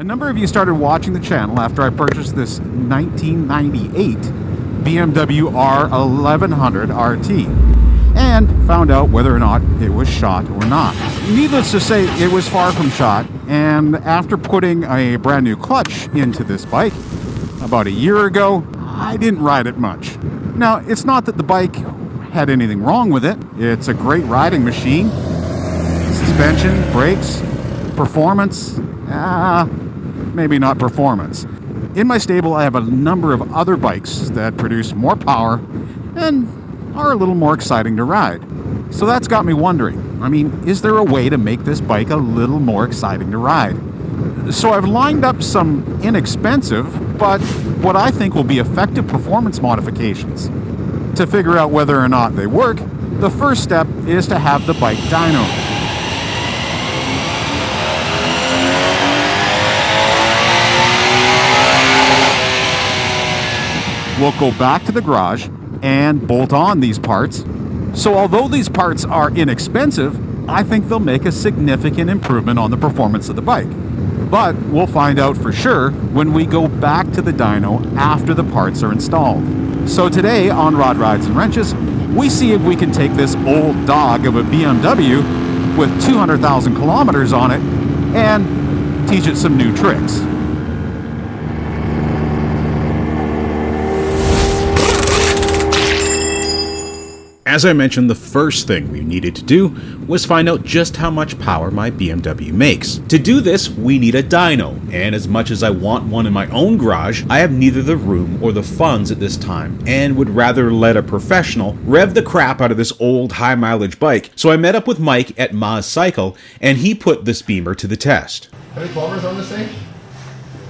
A number of you started watching the channel after I purchased this 1998 BMW R1100 RT and found out whether or not it was shot or not. Needless to say, it was far from shot, and after putting a brand new clutch into this bike about a year ago, I didn't ride it much. Now, it's not that the bike had anything wrong with it. It's a great riding machine. Suspension, brakes, performance, maybe not performance. In my stable, I have a number of other bikes that produce more power and are a little more exciting to ride. So that's got me wondering, I mean, is there a way to make this bike a little more exciting to ride? So I've lined up some inexpensive, but what I think will be effective performance modifications. To figure out whether or not they work, the first step is to have the bike dyno. We'll go back to the garage and bolt on these parts. So although these parts are inexpensive, I think they'll make a significant improvement on the performance of the bike. But we'll find out for sure when we go back to the dyno after the parts are installed. So today on Rod Rides and Wrenches, we see if we can take this old dog of a BMW with 200,000 kilometers on it and teach it some new tricks. As I mentioned, the first thing we needed to do was find out just how much power my BMW makes. To do this, we need a dyno, and as much as I want one in my own garage, I have neither the room or the funds at this time, and would rather let a professional rev the crap out of this old high-mileage bike. So I met up with Mike at Ma's Cycle, and he put this beamer to the test. How many kilometers on this thing?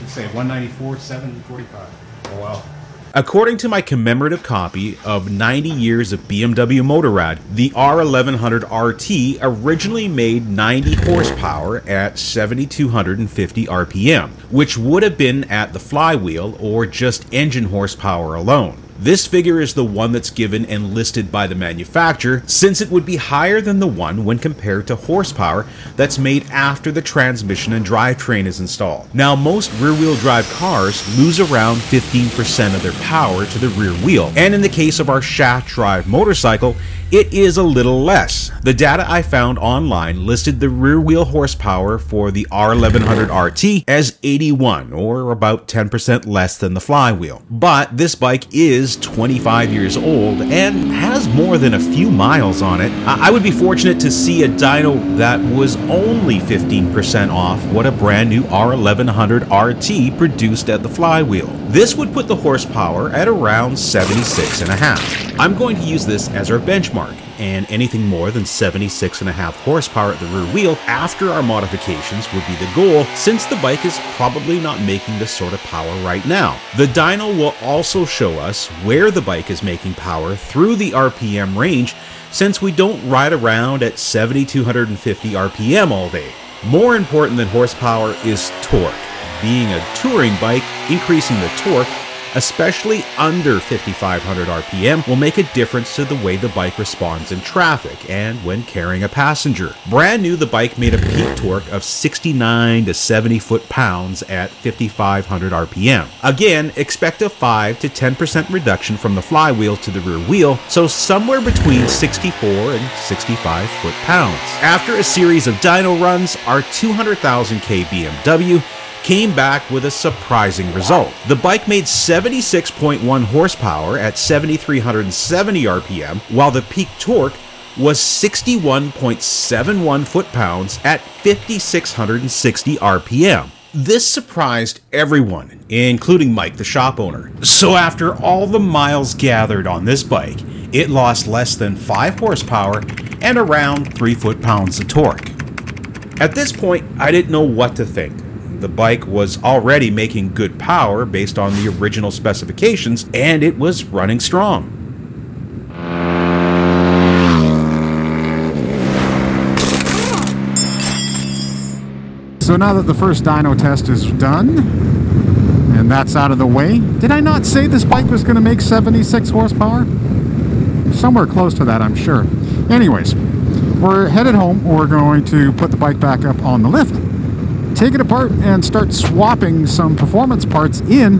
Let's say 194, 745. Oh wow. According to my commemorative copy of 90 years of BMW Motorrad, the R1100 RT originally made 90 horsepower at 7,250 RPM, which would have been at the flywheel or just engine horsepower alone. This figure is the one that's given and listed by the manufacturer, since it would be higher than the one when compared to horsepower that's made after the transmission and drivetrain is installed. Now, most rear-wheel drive cars lose around 15% of their power to the rear wheel, and in the case of our shaft drive motorcycle, it is a little less. The data I found online listed the rear wheel horsepower for the R1100 RT as 81, or about 10% less than the flywheel. But this bike is 25 years old and has more than a few miles on it. I would be fortunate to see a dyno that was only 15% off what a brand new R1100 RT produced at the flywheel. This would put the horsepower at around 76.5. I'm going to use this as our benchmark, and anything more than 76.5 horsepower at the rear wheel after our modifications would be the goal, since the bike is probably not making this sort of power right now. The dyno will also show us where the bike is making power through the RPM range, since we don't ride around at 7,250 RPM all day. More important than horsepower is torque. Being a touring bike, increasing the torque, especially under 5,500 RPM, will make a difference to the way the bike responds in traffic and when carrying a passenger. Brand new, the bike made a peak torque of 69 to 70 foot-pounds at 5,500 RPM. Again, expect a 5 to 10% reduction from the flywheel to the rear wheel, so somewhere between 64 and 65 foot-pounds. After a series of dyno runs, our 200,000K BMW came back with a surprising result. The bike made 76.1 horsepower at 7,370 RPM, while the peak torque was 61.71 foot-pounds at 5,660 RPM. This surprised everyone, including Mike, the shop owner. So after all the miles gathered on this bike, it lost less than 5 horsepower and around 3 foot-pounds of torque. At this point, I didn't know what to think. The bike was already making good power based on the original specifications, and it was running strong. So now that the first dyno test is done, and that's out of the way, did I not say this bike was going to make 76 horsepower? Somewhere close to that, I'm sure. Anyways, we're headed home. We're going to put the bike back up on the lift, take it apart and start swapping some performance parts in,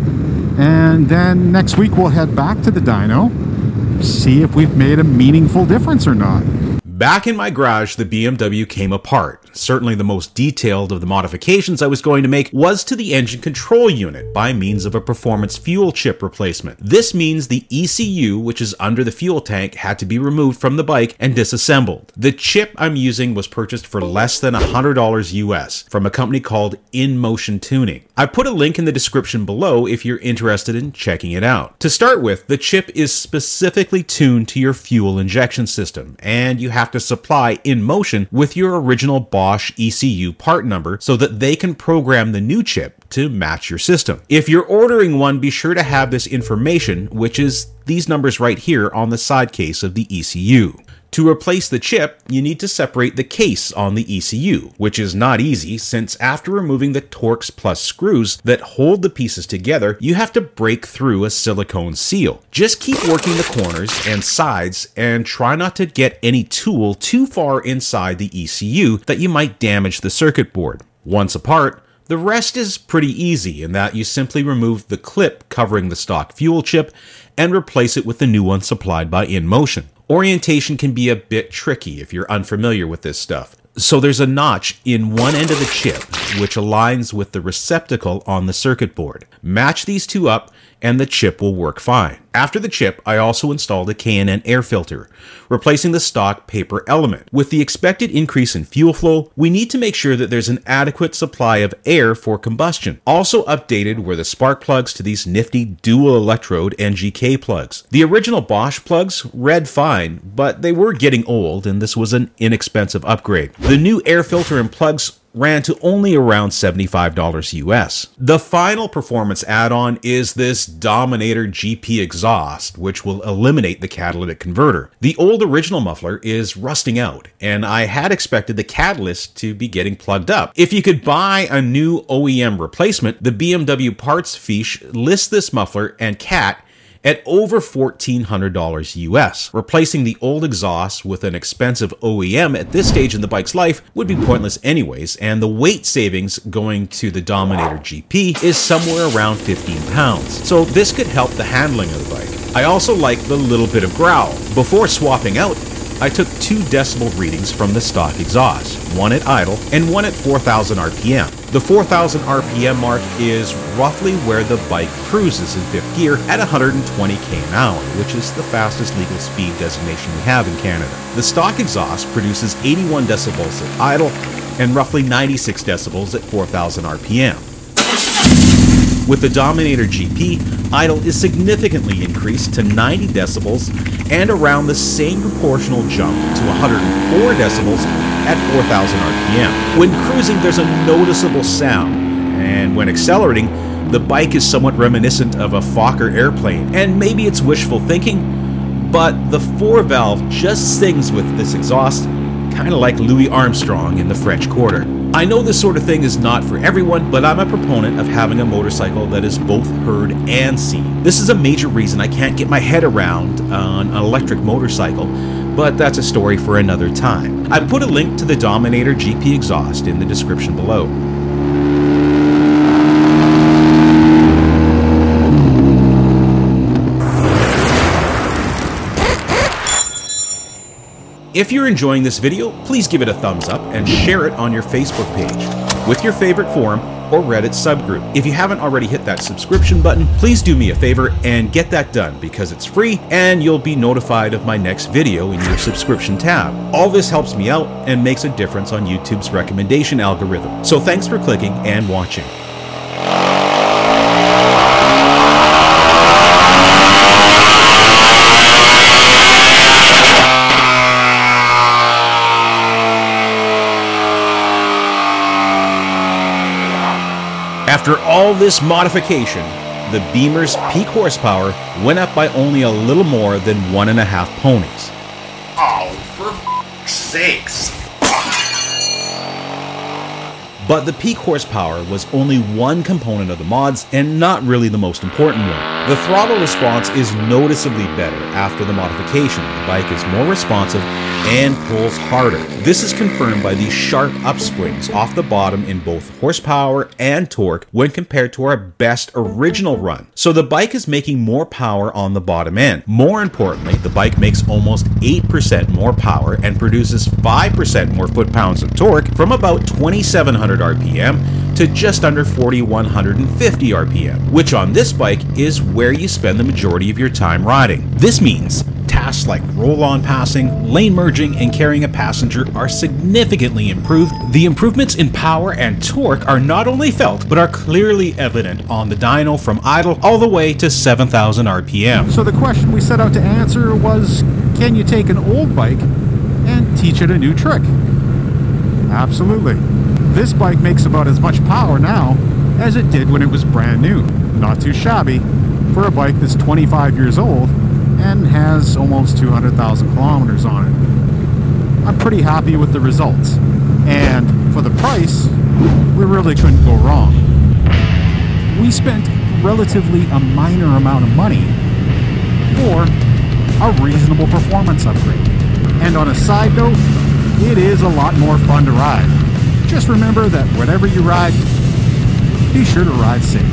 and then next week we'll head back to the dyno, see if we've made a meaningful difference or not. Back in my garage, the BMW came apart. Certainly the most detailed of the modifications I was going to make was to the engine control unit by means of a performance fuel chip replacement. This means the ECU, which is under the fuel tank, had to be removed from the bike and disassembled. The chip I'm using was purchased for less than $100 US from a company called INmotion Tuning. I put a link in the description below if you're interested in checking it out. To start with, the chip is specifically tuned to your fuel injection system, and you have to supply INmotion with your original Bosch ECU part number so that they can program the new chip to match your system. If you're ordering one, be sure to have this information, which is these numbers right here on the side case of the ECU. To replace the chip, you need to separate the case on the ECU, which is not easy since after removing the Torx Plus screws that hold the pieces together, you have to break through a silicone seal. Just keep working the corners and sides and try not to get any tool too far inside the ECU that you might damage the circuit board. Once apart, the rest is pretty easy in that you simply remove the clip covering the stock fuel chip and replace it with the new one supplied by INmotion. Orientation can be a bit tricky if you're unfamiliar with this stuff. So there's a notch in one end of the chip which aligns with the receptacle on the circuit board. Match these two up and the chip will work fine. After the chip, I also installed a K&N air filter, replacing the stock paper element. With the expected increase in fuel flow, we need to make sure that there's an adequate supply of air for combustion. Also updated were the spark plugs to these nifty dual electrode NGK plugs. The original Bosch plugs read fine, but they were getting old and this was an inexpensive upgrade. The new air filter and plugs ran to only around $75 US. The final performance add-on is this Dominator GP Exhaust, which will eliminate the catalytic converter. The old original muffler is rusting out, and I had expected the catalyst to be getting plugged up. If you could buy a new OEM replacement, the BMW parts fiche lists this muffler and cat at over $1,400 US. Replacing the old exhaust with an expensive OEM at this stage in the bike's life would be pointless anyways, and the weight savings going to the Dominator GP is somewhere around 15 pounds. So this could help the handling of the bike. I also like the little bit of growl. Before swapping out, I took 2 decibel readings from the stock exhaust, one at idle and one at 4,000 RPM. The 4,000 RPM mark is roughly where the bike cruises in 5th gear at 120 km/h, which is the fastest legal speed designation we have in Canada. The stock exhaust produces 81 decibels at idle and roughly 96 decibels at 4,000 RPM. With the Dominator GP, idle is significantly increased to 90 decibels and around the same proportional jump to 104 decibels at 4,000 RPM. When cruising, there's a noticeable sound, and when accelerating, the bike is somewhat reminiscent of a Fokker airplane, and maybe it's wishful thinking, but the 4-valve just sings with this exhaust, kind of like Louis Armstrong in the French Quarter. I know this sort of thing is not for everyone, but I'm a proponent of having a motorcycle that is both heard and seen. This is a major reason I can't get my head around an electric motorcycle, but that's a story for another time. I've put a link to the Dominator GP Exhaust in the description below. If you're enjoying this video, please give it a thumbs up and share it on your Facebook page, with your favorite forum or Reddit subgroup. If you haven't already hit that subscription button, please do me a favor and get that done because it's free and you'll be notified of my next video in your subscription tab. All this helps me out and makes a difference on YouTube's recommendation algorithm. So thanks for clicking and watching. After all this modification, the Beamer's peak horsepower went up by only a little more than 1.5 ponies. Oh, for f***'s sakes. But the peak horsepower was only one component of the mods and not really the most important one. The throttle response is noticeably better after the modification. The bike is more responsive and pulls harder. This is confirmed by these sharp upsprings off the bottom in both horsepower and torque when compared to our best original run. So the bike is making more power on the bottom end. More importantly, the bike makes almost 8% more power and produces 5% more foot-pounds of torque from about 2,700 RPM to just under 4,150 RPM, which on this bike is where you spend the majority of your time riding. This means tasks like roll-on passing, lane merging, and carrying a passenger are significantly improved. The improvements in power and torque are not only felt, but are clearly evident on the dyno from idle all the way to 7,000 RPM. So the question we set out to answer was, can you take an old bike and teach it a new trick? Absolutely. This bike makes about as much power now as it did when it was brand new. Not too shabby for a bike that's 25 years old and has almost 200,000 kilometers on it. I'm pretty happy with the results. And for the price, we really couldn't go wrong. We spent relatively a minor amount of money for a reasonable performance upgrade. And on a side note, it is a lot more fun to ride. Just remember that whenever you ride, be sure to ride safe.